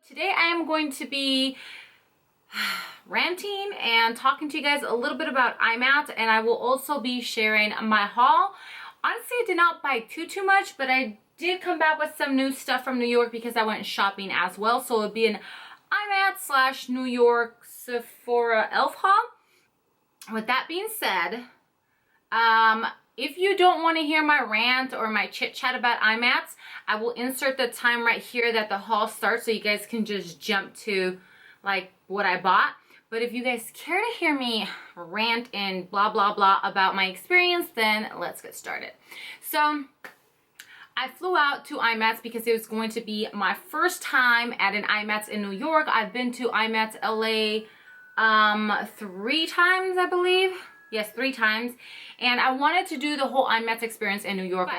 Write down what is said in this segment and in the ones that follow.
Today I am going to be ranting and talking to you guys a little bit about IMATS, and I will also be sharing my haul. Honestly, I did not buy too much, but I did come back with some new stuff from New York because I went shopping as well. So it would be an IMATS / New York Sephora e.l.f. haul. With that being said, if you don't want to hear my rant or my chit chat about IMATS, I will insert the time right here that the haul starts so you guys can just jump to like what I bought. But if you guys care to hear me rant and blah blah blah about my experience, then let's get started. So I flew out to IMATS because it was going to be my first time at an IMATS in New York. I've been to IMATS LA 3 times, I believe. Yes, 3 times. And I wanted to do the whole IMATS experience in New York.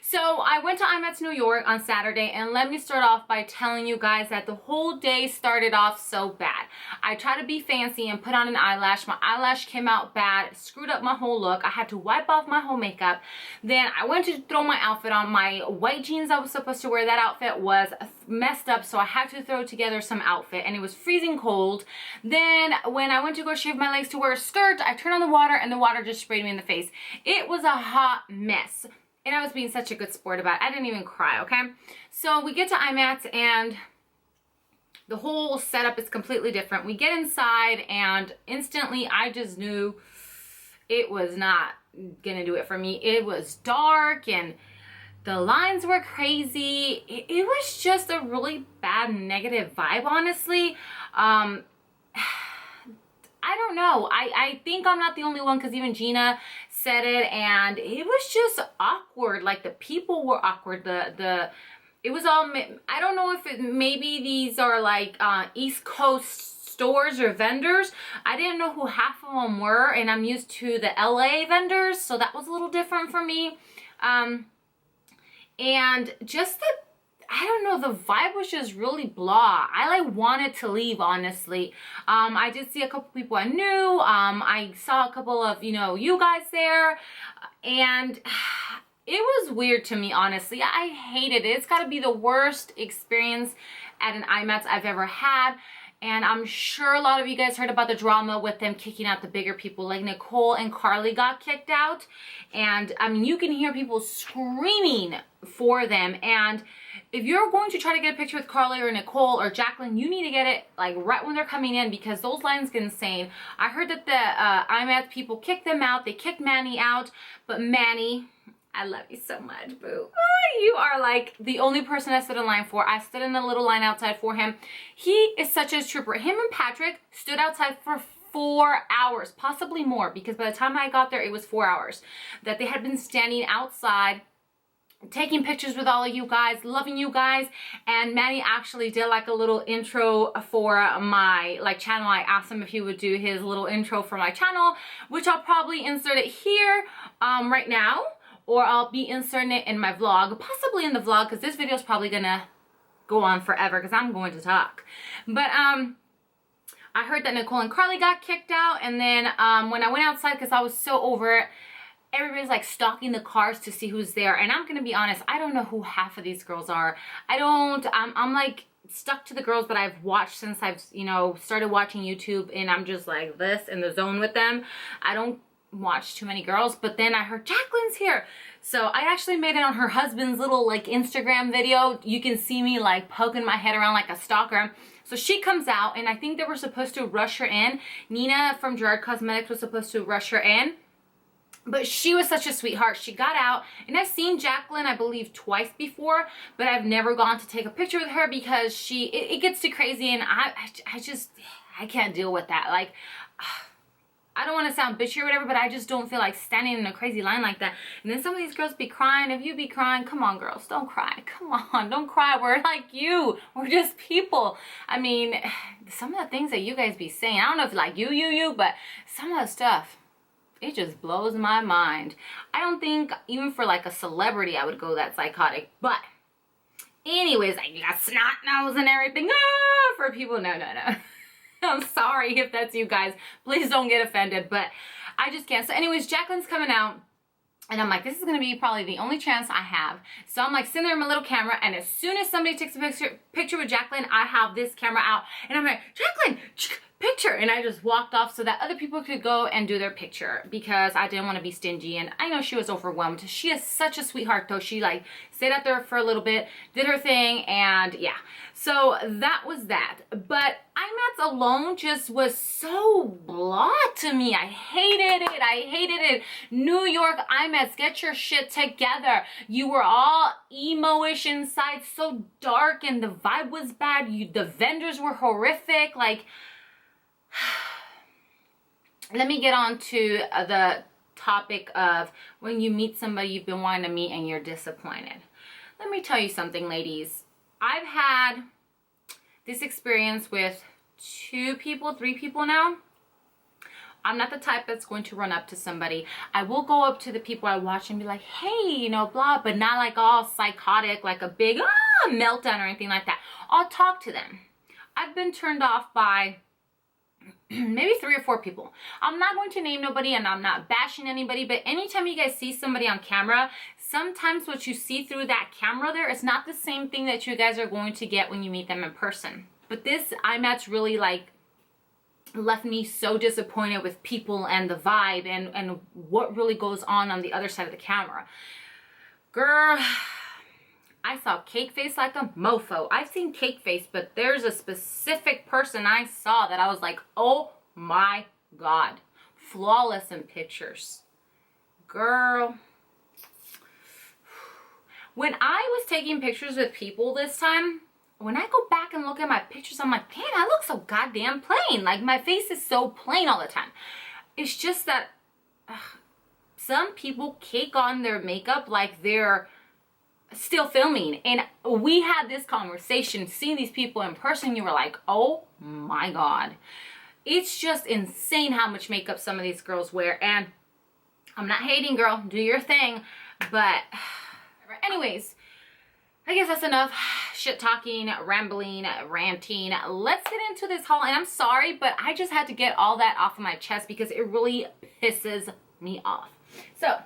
So I went to IMATS New York on Saturday, and let me start off by telling you guys that the whole day started off so bad. I tried to be fancy and put on an eyelash. My eyelash came out bad, screwed up my whole look. I had to wipe off my whole makeup. Then I went to throw my outfit on. My white jeans I was supposed to wear, that outfit was messed up, so I had to throw together some outfit, and it was freezing cold. Then when I went to go shave my legs to wear a skirt, I turned on the water and the water just sprayed me in the face. It was a hot mess, and I was being such a good sport about it. I didn't even cry, okay? So we get to IMATS, and the whole setup is completely different. We get inside, and instantly I just knew it was not gonna do it for me. It was dark, and the lines were crazy. It was just a really bad negative vibe, honestly. I don't know. I think I'm not the only one, because even Gina said it, and it was just awkward. Like, the people were awkward. It was all, I don't know if maybe these are like East Coast stores or vendors. I didn't know who half of them were, and I'm used to the LA vendors, so that was a little different for me. And just I don't know, the vibe was just really blah. I like wanted to leave, honestly. I did see a couple people I knew. I saw a couple of, you guys there, and it was weird to me, honestly. I hated it. It's got to be the worst experience at an IMATS I've ever had. And I'm sure a lot of you guys heard about the drama with them kicking out the bigger people. Like, Nicole and Carly got kicked out. And, I mean, you can hear people screaming for them. And if you're going to try to get a picture with Carly or Nicole or Jacqueline, you need to get it, like, right when they're coming in, because those lines get insane. I heard that the IMATS people kicked them out. They kicked Manny out. But Manny, I love you so much, boo. Oh, you are like the only person I stood in line for. I stood in a little line outside for him. He is such a trooper. Him and Patrick stood outside for 4 hours, possibly more, because by the time I got there, it was 4 hours that they had been standing outside taking pictures with all of you guys, loving you guys. And Manny actually did like a little intro for my channel. I asked him if he would do his little intro for my channel, which I'll probably insert it here right now. Or I'll be inserting it in my vlog, possibly in the vlog, because this video is probably gonna go on forever because I'm going to talk. But I heard that Nicole and Carly got kicked out, and then when I went outside, because I was so over it, everybody's like stalking the cars to see who's there. And I'm gonna be honest, I don't know who half of these girls are. I'm like stuck to the girls that I've watched since I've started watching YouTube, and I'm just like this in the zone with them. I don't watch too many girls. But then I heard Jacqueline's here, so I actually made it on her husband's little like Instagram video. You can see me like poking my head around like a stalker. So she comes out, and I think they were supposed to rush her in. Nina from Gerard Cosmetics was supposed to rush her in, but she was such a sweetheart. She got out, and I've seen Jacqueline, I believe, twice before, but I've never gone to take a picture with her because it gets too crazy, and I can't deal with that. Like, I don't want to sound bitchy or whatever, but I just don't feel like standing in a crazy line like that. And then some of these girls be crying. If you be crying, come on, girls, don't cry. Come on, don't cry. We're like you. We're just people. I mean, some of the things that you guys be saying, I don't know if like you, but some of the stuff, it just blows my mind. I don't think even for like a celebrity I would go that psychotic. But anyways, like, you got snot nose and everything. For people, no. I'm sorry if that's you guys. Please don't get offended, but I just can't. So anyways, Jacqueline's coming out, And I'm like, this is gonna be probably the only chance I have. So I'm like sitting there with my little camera, and as soon as somebody takes a picture with Jacqueline, I have this camera out, and I'm like, Jacqueline, picture. And I just walked off so that other people could go and do their picture, because I didn't want to be stingy. And I know she was overwhelmed. She is such a sweetheart though. She like stayed out there for a little bit, did her thing, and yeah. So that was that. But IMATS alone just was so blah to me. I hated it. I hated it. New York IMATS, get your shit together. You were all emo-ish inside, so dark, and the vibe was bad. The vendors were horrific. Like, let me get on to the topic of when you meet somebody you've been wanting to meet and you're disappointed. Let me tell you something, ladies. I've had this experience with 2 people, 3 people now. I'm not the type that's going to run up to somebody. I will go up to the people I watch and be like, hey, you know, blah, but not like all psychotic, like a big meltdown or anything like that. I'll talk to them. I've been turned off by maybe 3 or 4 people. I'm not going to name nobody, and I'm not bashing anybody, but anytime you guys see somebody on camera, sometimes what you see through that camera there is not the same thing that you guys are going to get when you meet them in person. But this IMATS really like left me so disappointed with people and the vibe and what really goes on the other side of the camera. Girl, I saw cake face like a mofo. I've seen cake face, but there's a specific person I saw that I was like, oh my God. Flawless in pictures. Girl. When I was taking pictures with people this time, when I go back and look at my pictures, I'm like, damn, I look so goddamn plain. Like, my face is so plain all the time. It's just that some people cake on their makeup like they're still filming. And we had this conversation, seeing these people in person, you were like, oh my God. It's just insane how much makeup some of these girls wear. And I'm not hating, girl, do your thing. But anyways, I guess that's enough shit talking, rambling, ranting. Let's get into this haul. And I'm sorry, but I just had to get all that off of my chest because it really pisses me off. So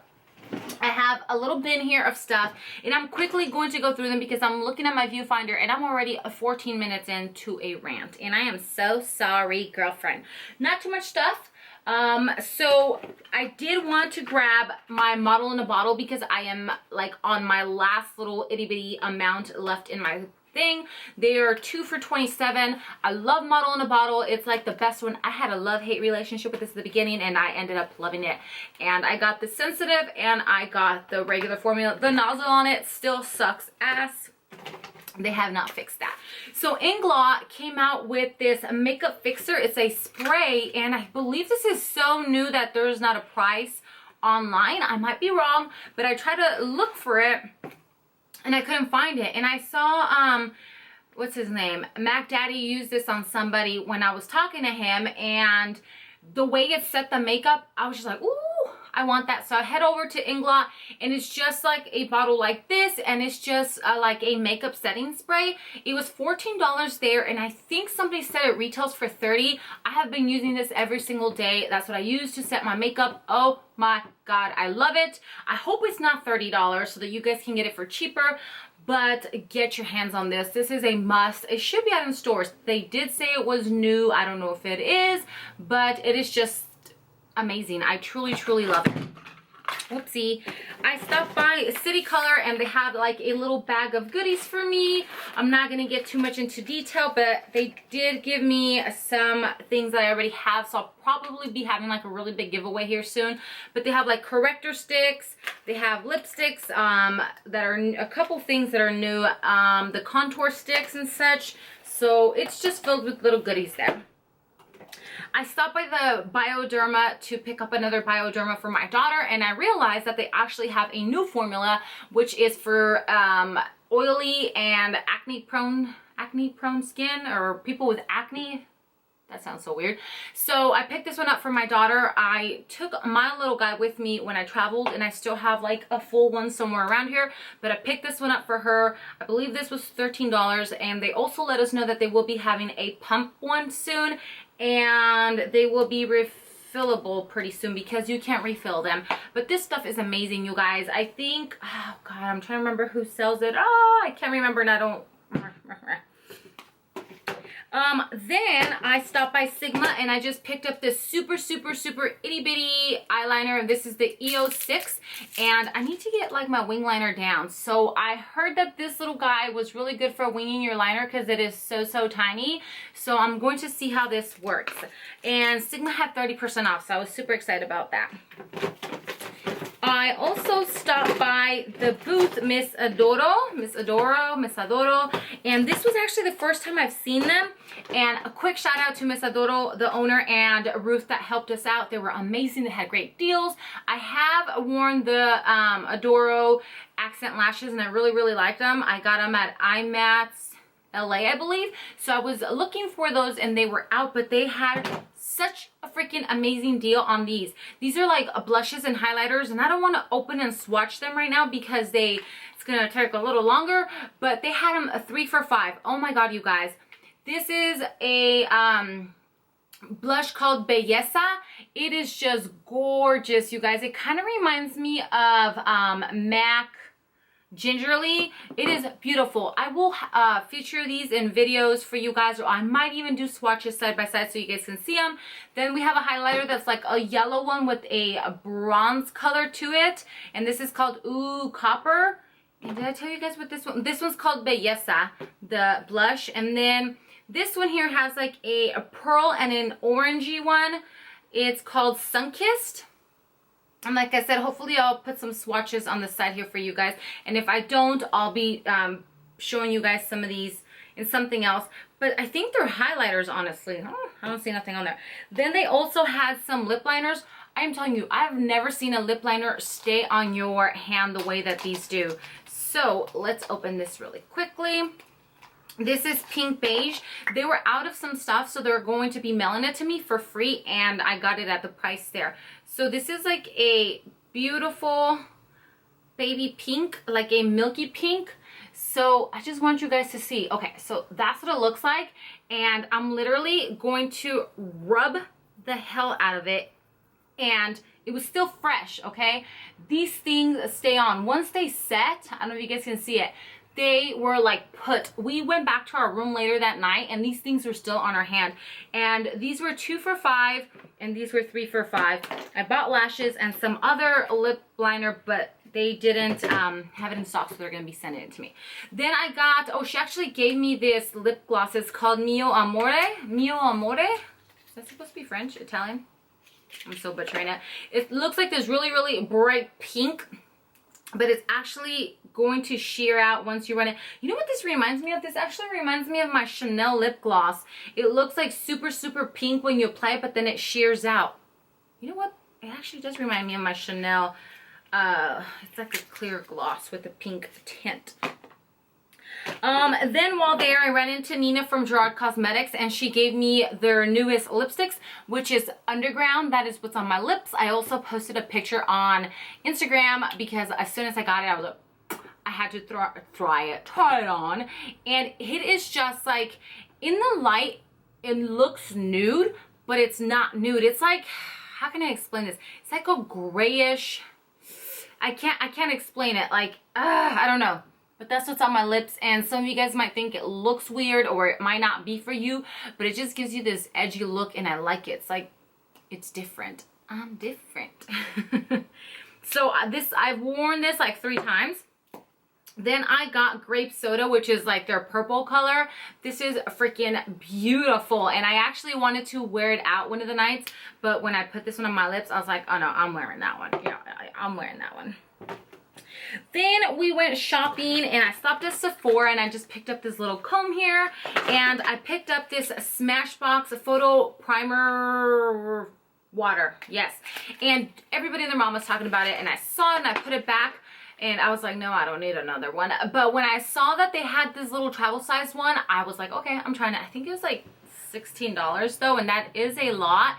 I have a little bin here of stuff, and I'm quickly going to go through them because I'm looking at my viewfinder and I'm already 14 minutes into a rant, and I am so sorry, girlfriend. Not too much stuff. So I did want to grab my Model in a Bottle because I am like on my last little itty bitty amount left in my thing. They are 2 for $27. I love Model in a Bottle. It's like the best one. I had a love-hate relationship with this at the beginning, and I ended up loving it. And I got the sensitive and I got the regular formula. The nozzle on it still sucks ass. They have not fixed that. So Inglaw came out with this makeup fixer. It's a spray, and I believe this is so new that there's not a price online. I might be wrong, but I tried to look for it and I couldn't find it. And I saw what's his name, Mac Daddy, used this on somebody when I was talking to him, and the way it set the makeup, I was just like, ooh, I want that. So I head over to Inglaw, and it's just like a bottle like this, and it's just like a makeup setting spray. It was $14 there, and I think somebody said it retails for $30. I have been using this every single day. That's what I use to set my makeup. Oh my God, I love it. I hope it's not $30 so that you guys can get it for cheaper, but get your hands on this. This is a must. It should be out in stores. They did say it was new. I don't know if it is, but it is just amazing. I truly, truly love it. Whoopsie. I stopped by City Color, and they have like a little bag of goodies for me. I'm not going to get too much into detail, but they did give me some things that I already have, so I'll probably be having like a really big giveaway here soon. But they have like corrector sticks, they have lipsticks that are a couple things that are new, the contour sticks and such. So it's just filled with little goodies there. I stopped by the Bioderma to pick up another Bioderma for my daughter, and I realized that they actually have a new formula, which is for oily and acne prone skin, or people with acne. That sounds so weird. So I picked this one up for my daughter. I took my little guy with me when I traveled, and I still have like a full one somewhere around here, but I picked this one up for her. I believe this was $13, and they also let us know that they will be having a pump one soon, and they will be refillable pretty soon because you can't refill them. But this stuff is amazing, you guys. I think, oh God, I'm trying to remember who sells it. Oh, I can't remember and I don't. Then I stopped by Sigma and I just picked up this super itty bitty eyeliner. This is the EO6 and I need to get like my wing liner down. So I heard that this little guy was really good for winging your liner because it is so tiny. So I'm going to see how this works. And Sigma had 30% off, so I was super excited about that. I also stopped by the booth Miss Adoro, and this was actually the first time I've seen them. And a quick shout out to Miss Adoro, the owner, and Ruth that helped us out. They were amazing. They had great deals. I have worn the Adoro accent lashes and I really liked them. I got them at IMATS LA, I believe. So I was looking for those and they were out, but they had such a freaking amazing deal on these. These are like blushes and highlighters, and I don't want to open and swatch them right now because it's gonna take a little longer, but they had them a 3 for $5. Oh my God, you guys. This is a blush called Belleza. It is just gorgeous, you guys. It kind of reminds me of MAC Gingerly. It is beautiful. I will feature these in videos for you guys, or I might even do swatches side by side so you guys can see them. Then we have a highlighter that's like a yellow one with a bronze color to it, and this is called Ooh Copper. And did I tell you guys what this one? This one's called Belleza, the blush. And then this one here has like a pearl and an orangey one. It's called Sunkissed. And like I said, hopefully I'll put some swatches on the side here for you guys. And if I don't, I'll be showing you guys some of these in something else. But I think they're highlighters, honestly. Oh, I don't see nothing on there. Then they also had some lip liners. I am telling you, I've never seen a lip liner stay on your hand the way that these do. So let's open this really quickly. This is Pink Beige. They were out of some stuff, so they're going to be mailing it to me for free, and I got it at the price there. So this is like a beautiful baby pink, like a milky pink. So I just want you guys to see. Okay, so that's what it looks like, and I'm literally going to rub the hell out of it, and it was still fresh, okay? These things stay on. Once they set, I don't know if you guys can see it, they were like put. We went back to our room later that night and these things were still on our hand. And these were 2 for $5 and these were 3 for $5. I bought lashes and some other lip liner, but they didn't have it in stock, so they're gonna be sending it to me. Then I got, oh, she actually gave me this lip gloss. It's called Mio Amore. Mio Amore? Is that supposed to be French? Italian? I'm so butchering it. It looks like this really bright pink, but it's actually going to sheer out once you run it. You know what this reminds me of? This actually reminds me of my Chanel lip gloss. It looks like super pink when you apply it, but then it sheers out. You know what? It actually does remind me of my Chanel. It's like a clear gloss with a pink tint. Then while there, I ran into Nina from Gerard Cosmetics, and she gave me their newest lipsticks, which is Underground. That is what's on my lips. I also posted a picture on Instagram because as soon as I got it, I was like, I had to try it on, and it is just like, in the light, it looks nude, but it's not nude. It's like, how can I explain this? It's like a grayish, I can't explain it. Like, I don't know. But that's what's on my lips, and some of you guys might think it looks weird or it might not be for you, but it just gives you this edgy look and I like it. It's like, it's different. I'm different. So I've worn this like 3 times. Then I got Grape Soda, which is like their purple color. This is freaking beautiful, and I actually wanted to wear it out one of the nights, but when I put this one on my lips, I was like, oh no, I'm wearing that one. Yeah, I'm wearing that one. Then we went shopping and I stopped at Sephora and I just picked up this little comb here, and I picked up this Smashbox Photo Primer Water. Yes, and everybody and their mom was talking about it, and I saw it and I put it back and I was like, no, I don't need another one. But when I saw that they had this little travel size one, I was like, okay, I'm trying it. I think it was like $16 though, and that is a lot,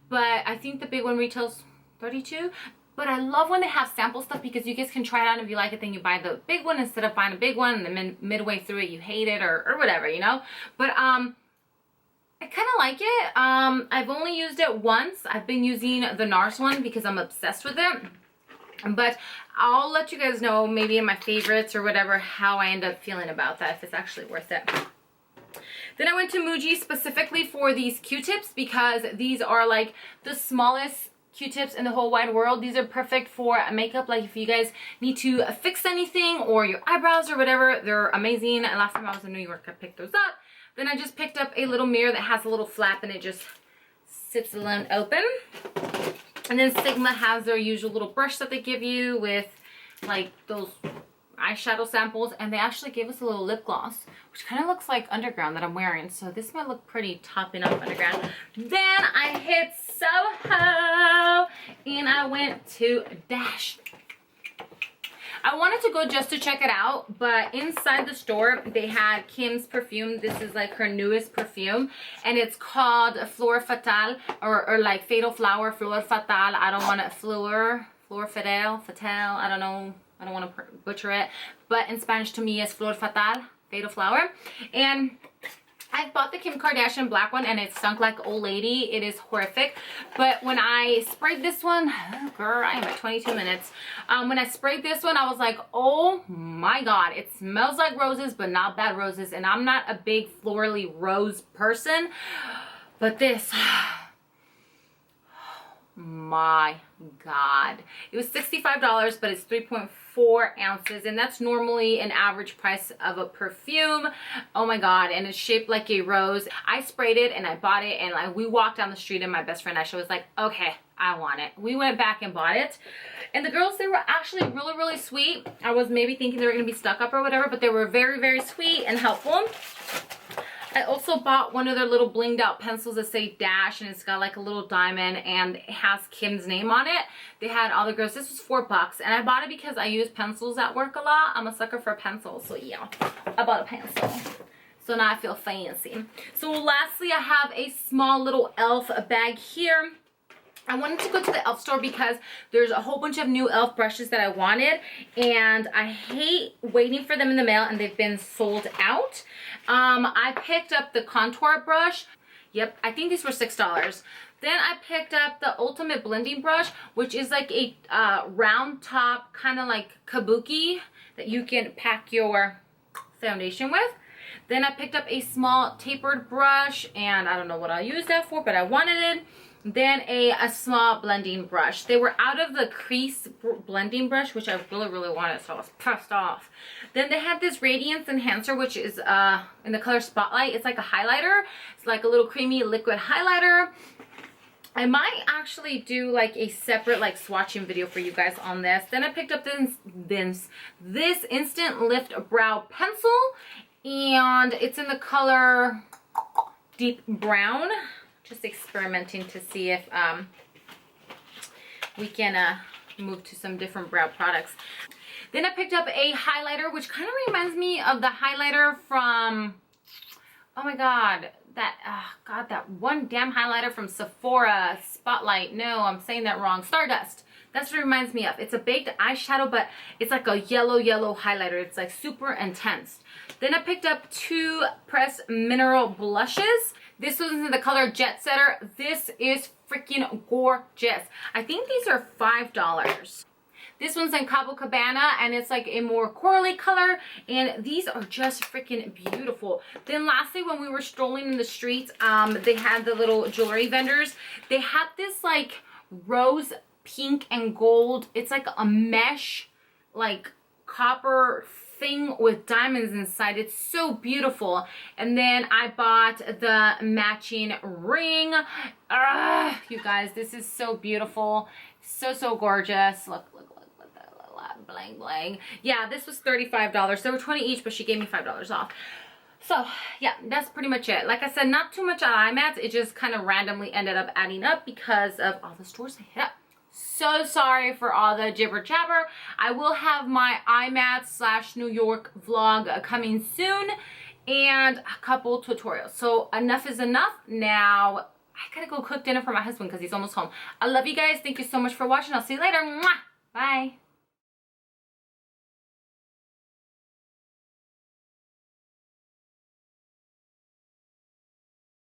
but I think the big one retails $32. But I love when they have sample stuff because you guys can try it out, and if you like it, then you buy the big one instead of buying a big one and then midway through it you hate it or whatever, you know. But I kind of like it. I've only used it once. I've been using the NARS one because I'm obsessed with it. But I'll let you guys know maybe in my favorites or whatever how I end up feeling about that, if it's actually worth it. Then I went to Muji specifically for these Q-tips because these are like the smallest Q-tips in the whole wide world. These are perfect for makeup, like if you guys need to fix anything or your eyebrows or whatever. They're amazing. And last time I was in New York, I picked those up. Then I just picked up a little mirror that has a little flap and it just sits alone open. And then Sigma has their usual little brush that they give you with like those eyeshadow samples, and they actually gave us a little lip gloss, which kind of looks like Underground that I'm wearing, so this might look pretty topping up Underground. Then I hit Soho and I went to Dash. I wanted to go just to check it out, but inside the store they had Kim's perfume. This is like her newest perfume, and it's called Fleur Fatale, or like Fatal Flower, Fleur Fatale. I don't want to Fleur Fatale, I don't know. I don't want to butcher it, but in Spanish to me is Fleur Fatale, Fatal Flower. And I bought the Kim Kardashian black one and it stunk like old lady. It is horrific. But when I sprayed this one, oh girl, I am at 22 minutes. When I sprayed this one, I was like, oh my God, it smells like roses, but not bad roses. And I'm not a big florally rose person, but this, my God. It was $65, but it's 3.4 ounces, and that's normally an average price of a perfume. Oh my God. And it's shaped like a rose. I sprayed it and I bought it, and like we walked down the street and my best friend Aisha was like, okay, I want it. We went back and bought it. And the girls, they were actually really, really sweet. I was maybe thinking they were gonna be stuck up or whatever, but they were very, very sweet and helpful. I also bought one of their little blinged out pencils that say Dash, and it's got like a little diamond and it has Kim's name on it. They had all the girls. This was $4, and I bought it because I use pencils at work a lot. I'm a sucker for pencils, so yeah, I bought a pencil. So now I feel fancy. So lastly, I have a small little e.l.f. bag here. I wanted to go to the e.l.f. store because there's a whole bunch of new e.l.f. brushes that I wanted, and I hate waiting for them in the mail and they've been sold out. I picked up the contour brush. Yep, I think these were $6. Then I picked up the Ultimate Blending Brush, which is like a round top, kind of like kabuki that you can pack your foundation with. Then I picked up a small tapered brush, and I don't know what I'll use that for, but I wanted it. Then a small blending brush. They were out of the crease blending brush, which I really, really wanted, so I was pissed off. Then they had this Radiance Enhancer, which is in the color Spotlight. It's like a highlighter. It's like a little creamy liquid highlighter. I might actually do like a separate like swatching video for you guys on this. Then I picked up this Instant Lift Brow Pencil, and it's in the color Deep Brown. Just experimenting to see if we can move to some different brow products. Then I picked up a highlighter, which kind of reminds me of the highlighter from, oh my God, that one damn highlighter from Sephora, Spotlight. No, I'm saying that wrong. Stardust. That's what it reminds me of. It's a baked eyeshadow, but it's like a yellow highlighter. It's like super intense. Then I picked up two Pressed Mineral blushes. This one's in the color Jet Setter. This is freaking gorgeous. I think these are $5. This one's in Cabo Cabana, and it's like a more corally color, and these are just freaking beautiful. Then lastly, when we were strolling in the streets, they had the little jewelry vendors. They had this like rose pink and gold. It's like a mesh, like copper thing with diamonds inside. It's so beautiful. And then I bought the matching ring. You guys, this is so beautiful. So gorgeous. Look that bling bling. Yeah, this was $35. There were 20 each, but she gave me $5 off. So yeah, that's pretty much it. Like I said, not too much at IMATS. It just kind of randomly ended up adding up because of all the stores I hit up. So sorry for all the jibber jabber. I will have my IMATS / New York vlog coming soon, and a couple tutorials. So enough is enough. Now I gotta go cook dinner for my husband because he's almost home. I love you guys. Thank you so much for watching. I'll see you later. Mwah! Bye.